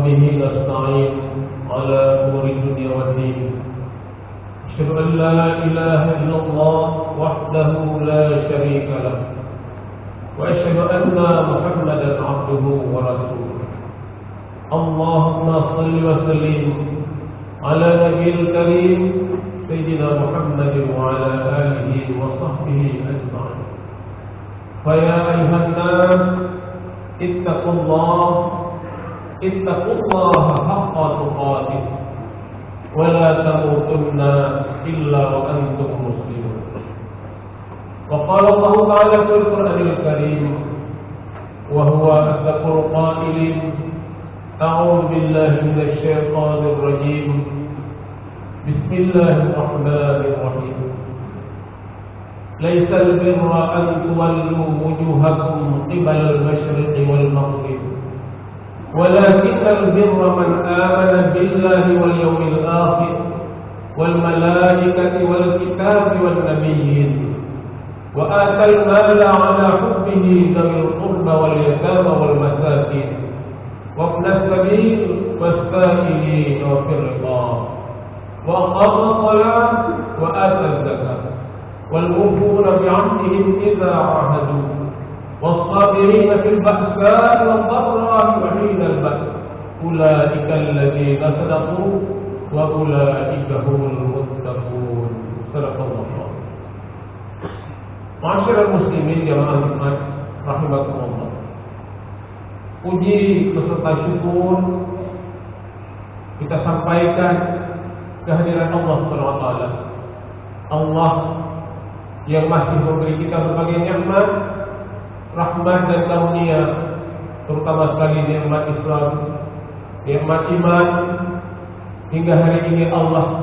وبه نستعين على أمور الدنيا والدين. أشهد أن لا إله إلا الله وحده لا شريك له، وأشهد أن محمدا عبده ورسوله. اللهم صل وسلم على نبي الكريم سيدنا محمد وعلى آله وصحبه أجمعين. فيا أيها الناس اتقوا الله حق تقاته ولا تموتن إلا وأنتم مسلمون. وقال الله تعالى في القرآن الكريم وهو أصدق القائلين: أعوذ بالله من الشيطان الرجيم، بسم الله الرحمن الرحيم. ليس البر أن تولوا وجوهكم قبل المشرق والمغرب، ولكن البر من آمن بالله واليوم الآخر والملائكة والكتاب والنبيين وآتى المال على حبه ذوي القربى واليتامى والمساكين وابن السبيل والسائلين وفي الرقاب وأقام الصلاة وآتى الزكاة والموفون بعهدهم إذا عاهدوا والصابرين في البأساء والضراء وحين البأس أولئك الذين صدقوا وأولئك هم المتقون. صدق الله. Masyarakat muslimin jamaah Jumat rahimakumullah. Puji beserta syukur kita sampaikan kehadiran Allah Subhanahu wa taala. Allah yang masih memberi kita berbagai nikmat, rahmat dan karunia, terutama sekali nikmat Islam, nikmat iman. Hingga hari ini Allah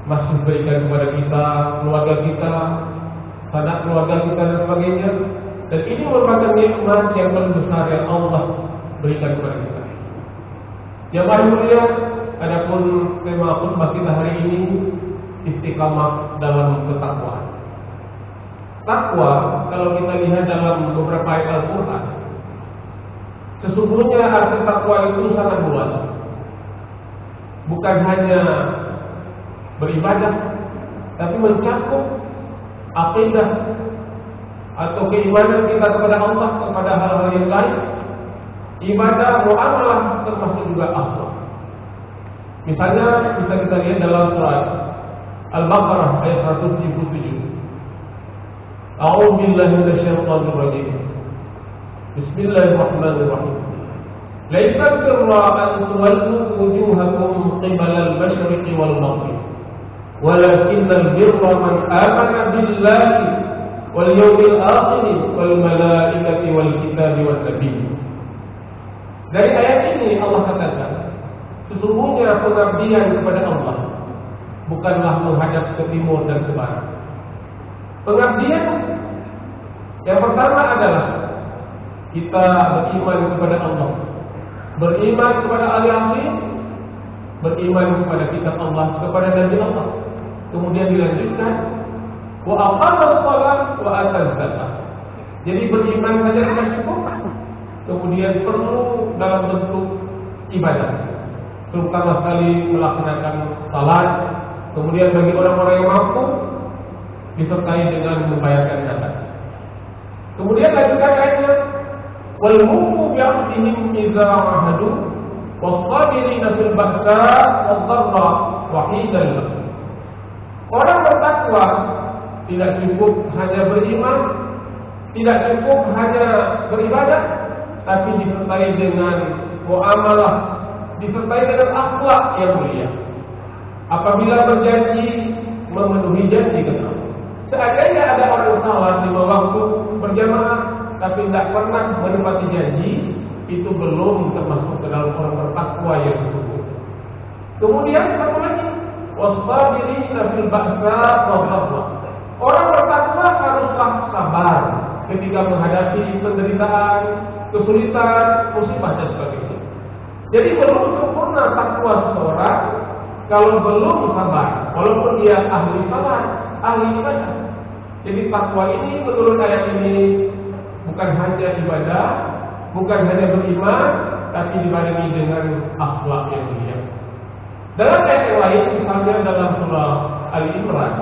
masih berikan kepada kita, keluarga kita, sanak keluarga kita dan sebagainya. Dan ini merupakan nikmat yang paling besar yang Allah berikan kepada kita. Jamaah mulia, adapun tema khutbah kita hari ini istiqamah dalam ketakwaan. Takwa, kalau kita lihat dalam beberapa ayat Al-Quran, sesungguhnya arti takwa itu sangat luas. Bukan hanya beribadah, tapi mencakup akidah atau keimanan kita kepada Allah, kepada hal-hal yang lain, ibadah, muamalah, termasuk juga akhlak. Misalnya bisa kita lihat dalam surat Al-Baqarah ayat 177. A'udzu billahi minasyaitonir rajim. Bismillahirrahmanirrahim. Laisa birra an tuwallu wujuhakum qibala al-masyriqi wal maghrib, walakinnal birra man amana billahi wal yawmil akhir wal malaikati wal kitabi wan nabiyyin. Dari ayat ini Allah katakan, sesungguhnya pengabdian kepada Allah bukanlah menghadap ke timur dan ke barat. Pengabdian yang pertama adalah kita beriman kepada Allah, beriman kepada al-Yaqin, beriman kepada kitab Allah, kepada Nabi Allah. Kemudian dilanjutkan wa aqamas shalah wa ataz zakat. Jadi beriman saja tidak cukup, kemudian perlu dalam bentuk ibadah, terutama sekali melaksanakan salat. Kemudian bagi orang-orang yang mampu disertai dengan membayarkan zakat. Kemudian lanjutkan ayatnya, wal mufu bi'ahdihim idza ahadu was-sabirina fil ba'sa wad-dharra wa hinal ba's. Orang bertakwa tidak cukup hanya beriman, tidak cukup hanya beribadah, tapi disertai dengan muamalah, disertai dengan akhlak yang mulia. Apabila berjanji, memenuhi janji kita. Seandainya ada orang salat 5 waktu berjamaah tapi tidak pernah menepati janji, itu belum termasuk ke dalam orang bertakwa yang sesungguhnya. Kemudian satu lagi, was-sabirina fil ba'sa wad-dharra. Orang bertakwa haruslah sabar ketika menghadapi penderitaan, kesulitan, musibah dan sebagainya. Jadi belum sempurna takwa seseorang kalau belum sabar, walaupun dia ahli salat, ahli ibadah. Jadi takwa ini menurut ayat ini bukan hanya ibadah, bukan hanya beriman, tapi dibarengi dengan akhlak yang mulia. Dalam ayat yang lain, misalnya dalam surah Al-Imran,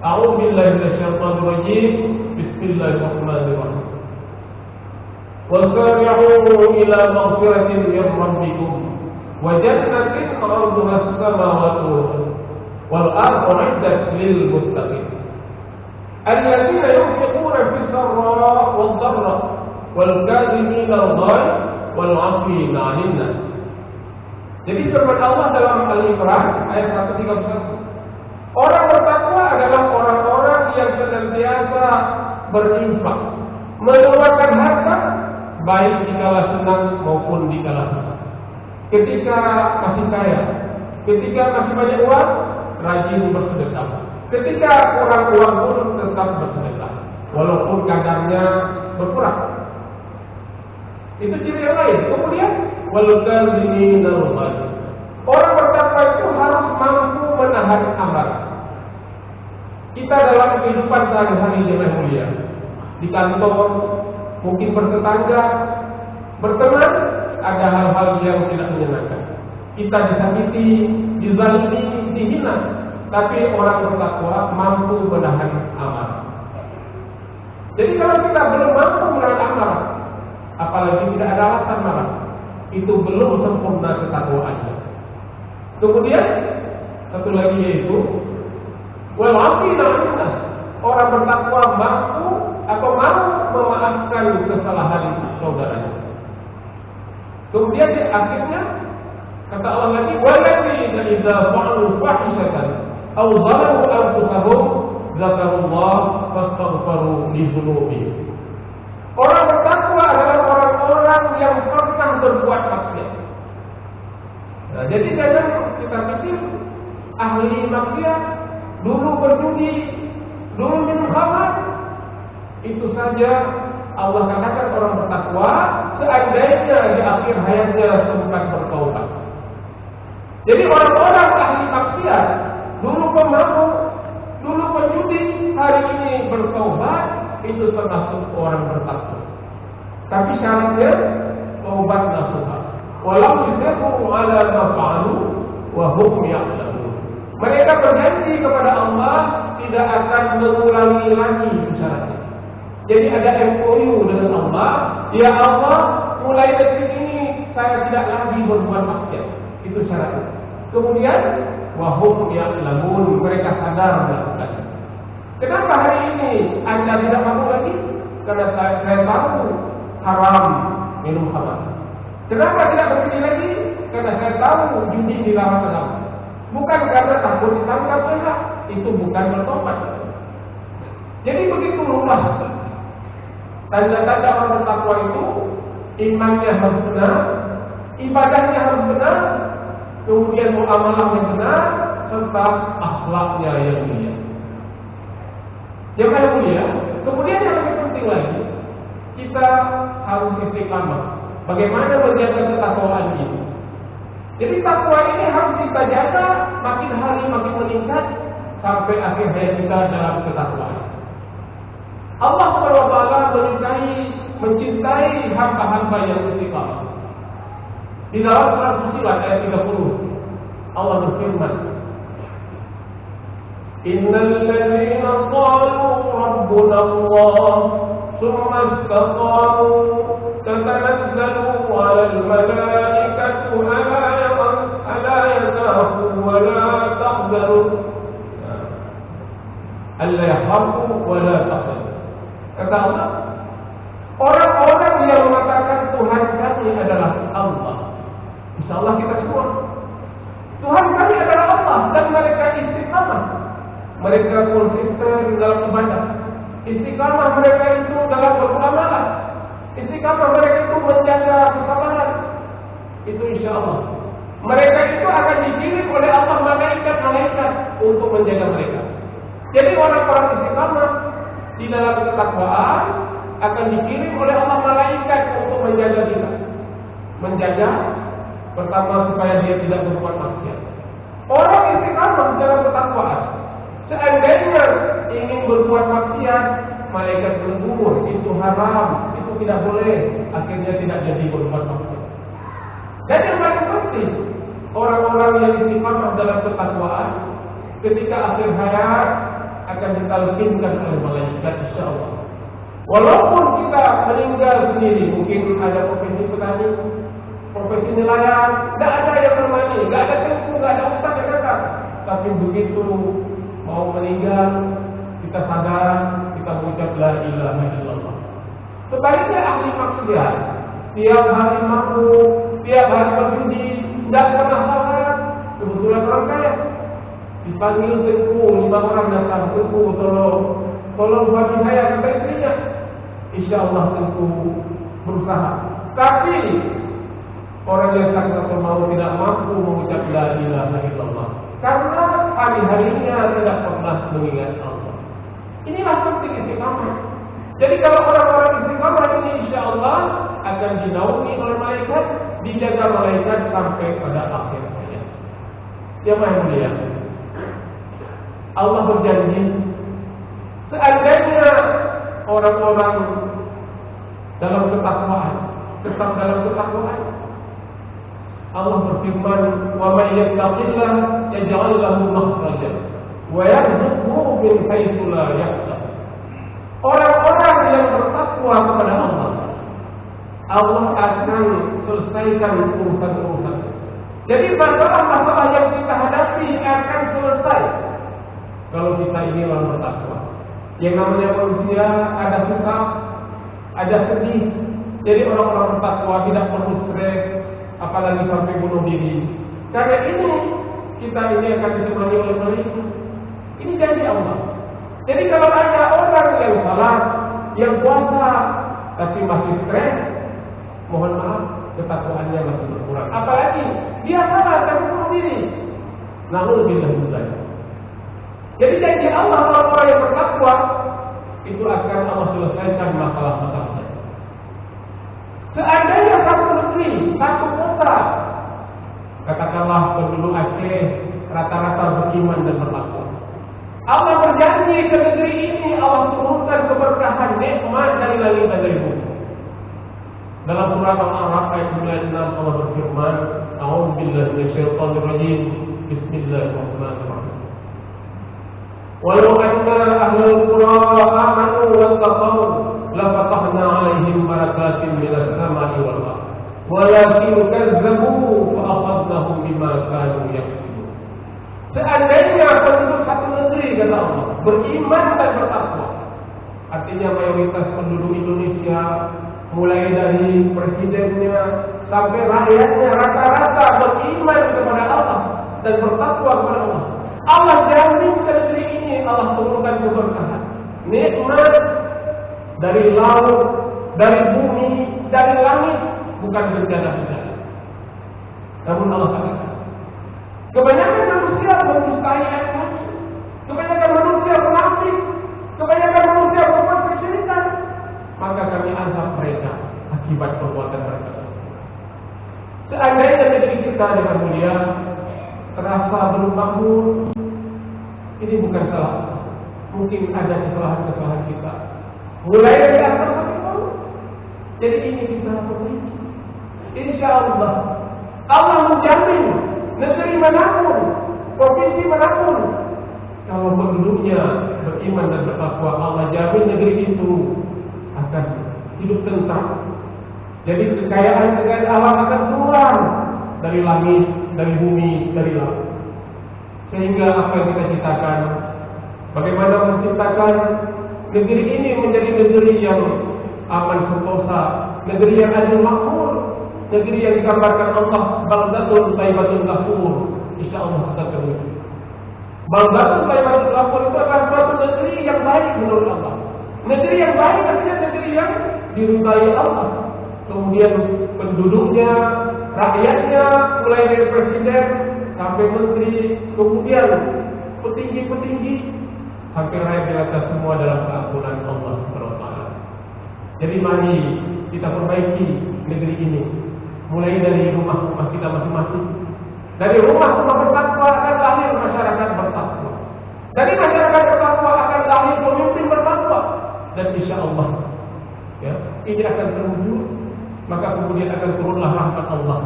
A'udzubillahi minasyaitonir rajim, Bismillahirrahmanirrahim. وَسَارِعُوا إِلَى مَغْفِرَةٍ مِنْ رَبِّكُمْ وَجَنَّةٍ عَرْضُهَا السَّمَاوَاتُ وَالْأَرْضُ أُعِدَّتْ لِلْمُتَّقِينَ الَّذِينَ يُنْفِقُونَ فِي السَّرَّاءِ وَالضَّرَّاءِ وَالْكَاظِمِينَ الْغَيْظَ وَالْعَافِينَ عَنِ النَّاسِ. Jadi firman Allah dalam Al-Imran ayat 131. Orang bertakwa adalah orang-orang yang senantiasa berinfak, mengeluarkan harta baik dikala senang maupun dikala susah. Ketika masih kaya, ketika masih banyak uang, rajin bersedekah. Ketika kurang uang pun tetap bersedekah, walaupun kadarnya berkurang. Itu ciri yang lain. Kemudian wal-kadziminal ghaidz. Orang bertakwa itu harus mampu menahan amarah. Kita dalam kehidupan sehari-hari yang mulia, di kantor, mungkin bertetangga, berteman, ada hal-hal yang tidak menyenangkan. Kita disakiti, dizalimi, dihina, tapi orang bertakwa mampu menahan amarah. Jadi kalau kita belum mampu menahan amarah, apalagi tidak ada alasan marah, itu belum sempurna ketakwaannya. Kemudian satu lagi yaitu wal-'afina 'anil nas. Orang bertakwa mampu atau mau memaafkan kesalahan saudaranya. Kemudian di akhirnya kata Allah lagi, walladzina idza fa'alu fahishatan aw zalamu anfusahum dzakarullah fastaghfiru li dzunubihim. Orang bertakwa adalah orang-orang yang pernah berbuat maksiat. Nah, jadi jangan kita pikir ahli maksiat dulu berjudi, dulu minum khamar. Itu saja Allah katakan orang bertakwa seandainya di akhir hayatnya sempat bertaubat. Jadi orang-orang ahli maksiat dulu pemabuk, dulu penjudi, hari ini bertaubat, itu termasuk orang bertakwa. Tapi syaratnya taubat nasuha. Walau yusirru ala ma fa'alu wa hum ya'lamun. Mereka berjanji kepada Allah tidak akan mengulangi lagi syaratnya. Jadi ada MOU dengan Allah, ya Allah, mulai detik ini saya tidak lagi berbuat maksiat. Itu syaratnya. Kemudian wahum ya'lamun, mereka sadar melakukannya. Kenapa hari ini Anda tidak mampu lagi? Karena saya tahu haram minum khamar. Kenapa tidak berjudi lagi? Karena saya tahu judi dilarang agama. Bukan karena takut ditangkap pihak, itu bukan bertobat. Jadi begitu luas. Tanda-tanda orang bertakwa itu imannya harus benar, ibadahnya harus benar, kemudian muamalahnya benar, serta akhlaknya yang mulia. Yang mulia. Kemudian yang lebih penting lagi, kita harus istiqamah. Bagaimana menjaga ketakwaan ini? Jadi takwa ini harus kita jaga, makin hari makin meningkat sampai akhir hayat kita dalam ketakwaan. Allah SWT mencintai hamba-hamba yang istiqamah. Di dalam surah Fussilat ayat 30, Allah berfirman, Innal ladzina qalu rabbuna Allah thumma istaqamu tatanazzalu 'alal malaikati alla yakhafu wa la tahzanu alla yakhafu wa la tahzanu. Kata Allah, orang-orang yang mengatakan Tuhan kami adalah Allah. Insyaallah kita semua. Tuhan kami adalah Allah dan mereka istiqamah. Mereka konsisten dalam ibadah. Istiqamah mereka itu dalam beramalan. Istiqamah mereka itu menjaga kesabaran. Itu insyaallah. Mereka itu akan dikirim oleh Allah malaikat-malaikat untuk menjaga mereka. Jadi orang-orang istiqamah di dalam ketakwaan akan dikirim oleh Allah malaikat untuk menjaga kita. Menjaga pertama supaya dia tidak berbuat maksiat. Orang istiqamah dalam ketakwaan, seandainya ingin berbuat maksiat, malaikat bergumul, itu haram, itu tidak boleh, akhirnya tidak jadi berbuat maksiat. nanti orang-orang yang istiqamah dalam ketakwaan ketika akhir hayat akan ditalkinkan oleh malaikat insyaallah. Walaupun kita meninggal sendiri, mungkin ada profesi petani, profesi nelayan, tidak ada yang bermani, tidak ada tengku, tidak ada ustaz yang datang. Tapi begitu mau meninggal, kita sadar, kita mengucap la ilaha illallah. Sebaliknya ahli maksiat, tiap hari mabuk, tiap hari berjudi, tidak pernah salat, kebetulan orang kaya. Dipanggil tengku, 5 orang datang, tengku tolong bagi saya kata istrinya. Insyaallah tengku berusaha. Tapi orang yang sangat mau tidak mampu mengucap la ilaha illallah karena hari-harinya tidak pernah mengingat Allah. Inilah penting istiqamah. Jadi kalau orang-orang istiqamah ini insyaallah akan dinaungi oleh malaikat, dijaga malaikat sampai pada akhir hayat. Yang mulia, Allah berjanji seandainya orang-orang dalam ketakwaan, tetap dalam ketakwaan, Allah berfirman, "Wa may yattaqillah yaj'al lahu makhrajan wa yarzuqhu min haitsu la yahtasib." Orang-orang yang bertakwa kepada Allah, Allah akan selesaikan urusan-urusan. Jadi masalah-masalah yang kita hadapi akan selesai kalau kita ini orang bertakwa. Yang namanya manusia ada suka, ada sedih. Jadi orang-orang bertakwa tidak perlu stres, apalagi sampai bunuh diri. Karena ini kita ini akan ditemani oleh malaikat. Ini janji Allah. Jadi kalau ada orang yang salah, yang puasa tapi masih stres, mohon maaf, ketakwaannya masih berkurang. Apalagi dia salah tapi bunuh diri. Na'udzubillah. Jadi janji Allah orang-orang yang bertakwa itu akan Allah selesaikan masalah-masalahnya. Seandainya satu negeri, satu kota, katakanlah penduduk Aceh rata-rata beriman dan bertakwa, Allah berjanji ke negeri ini Allah turunkan keberkahan nikmat dari langit dan dari bumi. Dalam surah Al-A'raf ayat 96 Allah berfirman, "A'udzubillahi minasyaitonir rajim. Bismillahirrahmanirrahim. Walau anna ahlul qura amanu wattaqaw lafatahna 'alaihim barakatin minas sama'i wal ardh. Walakin kazzabu fa akhadnahum bima kanu yaksibun." Seandainya penduduk satu negeri, kata Allah, beriman dan bertakwa, artinya mayoritas penduduk Indonesia, mulai dari presidennya sampai rakyatnya rata-rata beriman kepada Allah dan bertakwa kepada Allah, Allah jamin ke negeri ini Allah turunkan keberkahan, nikmat dari laut, dari bumi, dari langit, bukan bencana-bencana. Namun Allah katakan, kebanyakan manusia berdustayaan kami, kebanyakan manusia munafik, kebanyakan manusia berbuat kesyirikan, maka kami azab mereka akibat perbuatan mereka. Seandainya negeri kita dengan mulia terasa belum makmur, ini bukan salah. Mungkin ada kesalahan-kesalahan kita. Mulai dari asal sampai bawah. Jadi ini kita perbaiki. Insyaallah Allah menjamin negeri manapun, provinsi manapun, kalau penduduknya beriman dan bertakwa, Allah jamin negeri itu akan hidup tentram. Jadi kekayaan alam akan turun dari langit, dari bumi, dari laut. Sehingga apa yang kita ciptakan, bagaimana menciptakan negeri ini menjadi negeri yang aman sentosa, negeri yang adil makmur, negeri yang digambarkan Allah baldatun thayyibatun ghafur. Insyaallah kita terwujud. Baldatun thayyibatun ghafur itu adalah suatu negeri yang baik menurut Allah. Negeri yang baik artinya negeri yang diridai Allah. Kemudian penduduknya, rakyatnya, mulai dari presiden sampai menteri, kemudian petinggi-petinggi, sampai rakyat jelata semua dalam keampunan Allah SWT. Jadi mari kita perbaiki negeri ini, mulai dari rumah-rumah kita masing-masing. Dari rumah-rumah bertakwa akan lahir masyarakat bertakwa. Dari masyarakat bertakwa akan lahir pemimpin bertakwa. Dan insya Allah, ya, ini akan terwujud. Maka kemudian akan turunlah rahmat Allah.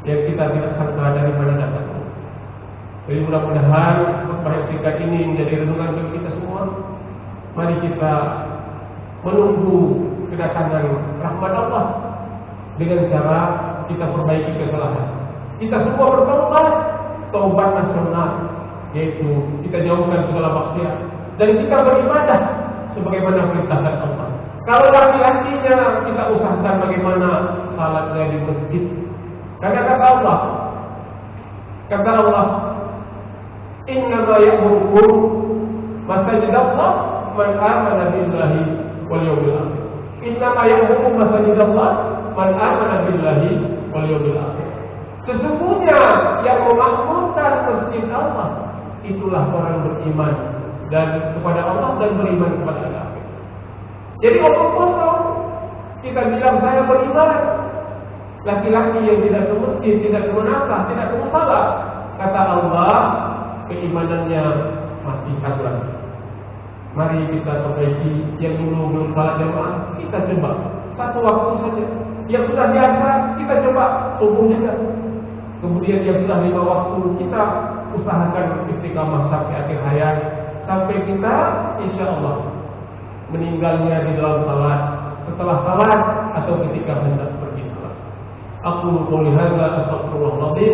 yang kita tidak sangka dari mana datang. Jadi mudah-mudahan pada singkat ini menjadi renungan bagi kita semua. Mari kita menunggu kedatangan rahmat Allah dengan cara kita perbaiki kesalahan. Kita semua bertaubat, taubat nasional, yaitu kita jauhkan segala maksiat dan kita beribadah sebagaimana perintahkan Allah. Kalau laki-lakinya kita usahakan bagaimana salatnya di masjid. Karena kata Allah, innama ya'murukum masajid Allah man amana billahi wal yawmil akhir. Innama ya'murukum masajid Allah man amana billahi wal yawmil akhir. Sesungguhnya yang memakmurkan masjid Allah itulah orang beriman dan kepada Allah dan beriman kepada Allah. Jadi orang kosong kita bilang saya beriman. Laki-laki yang tidak ke masjid, tidak ke menasah, tidak ke musalah, kata Allah, keimanannya masih kurang. Mari kita perbaiki. Yang dulu belum salat jamaah, kita coba satu waktu saja. Yang sudah biasa, kita coba subuh juga. Kemudian yang sudah 5 waktu, kita usahakan istiqamah sampai akhir hayat, sampai kita insya Allah meninggalnya di dalam salat, setelah salat atau ketika hendak pergi salat. Aqulu qouli hadza astaghfirullahaladzim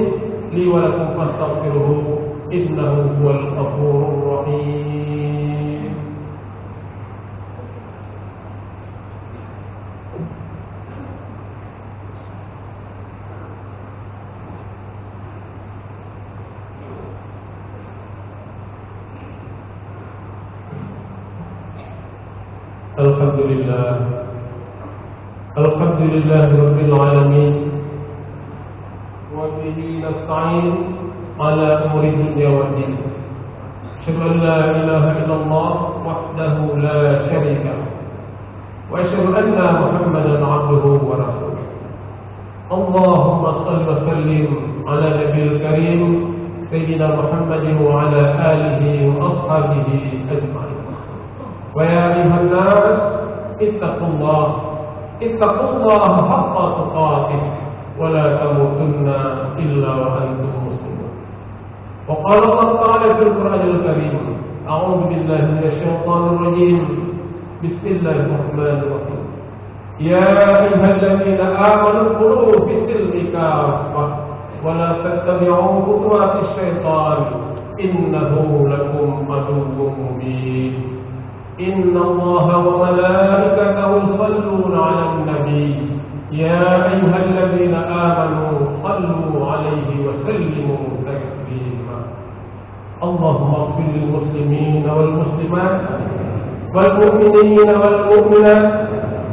li wa lakum fastaghfiruhu innahu huwal ghafurur rahim. Alhamdulillah Rabbil Alamin, wa bihi nasta'in ala umuri dunya wa din. Asyhadu an la ilaha illallah wahdahu la syarika lahu wa asyhadu anna Muhammadan 'abduhu wa rasuluh. Allahumma shalli wa sallim ala nabiyil karim sayyidina Muhammadin wa ala alihi wa ashabihi ajma'in. ويا أيها الناس اتقوا الله حق تقاته ولا تموتن إلا وأنتم مسلمون. وقال الله تعالى في القرآن الكريم: أعوذ بالله من الشيطان الرجيم بسم الله الرحمن الرحيم يا أيها الذين آمنوا ادخلوا في السلم كافة ولا تتبعوا خطوات الشيطان إنه لكم عدو مبين. إن الله وملائكته يصلون على النبي يا أيها الذين آمنوا صلوا عليه وسلموا تسليما. اللهم اغفر للمسلمين والمسلمات والمؤمنين والمؤمنات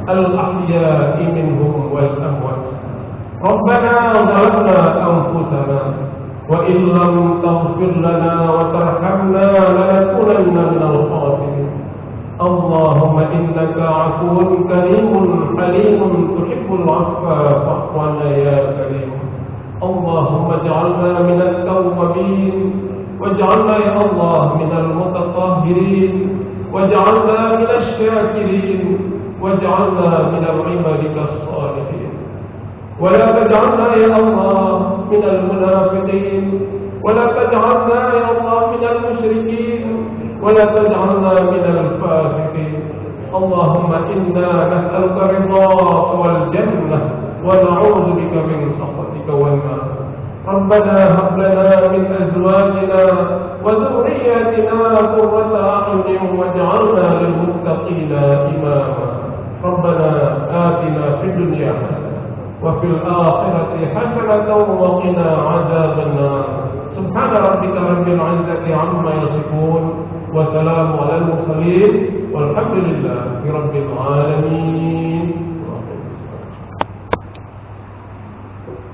الأحياء منهم والأموات. ربنا ظلمنا أنفسنا وإن لم تغفر لنا وترحمنا لنكونن من الخاسرين. اللهم إنك عفو كريم حليم تحب العفو فاعف عنا يا كريم. اللهم اجعلنا من التوابين واجعلنا يا الله من المتطهرين واجعلنا من الشاكرين واجعلنا من عبادك الصالحين. ولا تجعلنا يا الله من المنافقين ولا تجعلنا يا الله من المشركين ولا تجعلنا من الفاسقين. اللهم إنا نسألك رضاك والجنة ونعوذ بك من سخطك والنار. ربنا هب لنا من أزواجنا وذرياتنا قرة أعين واجعلنا للمتقين إماما. ربنا آتنا في الدنيا حسنة وفي الآخرة حسنة وقنا عذاب النار. سبحان ربك رب العزة عما يصفون وسلام على المرسلين والحمد لله رب العالمين.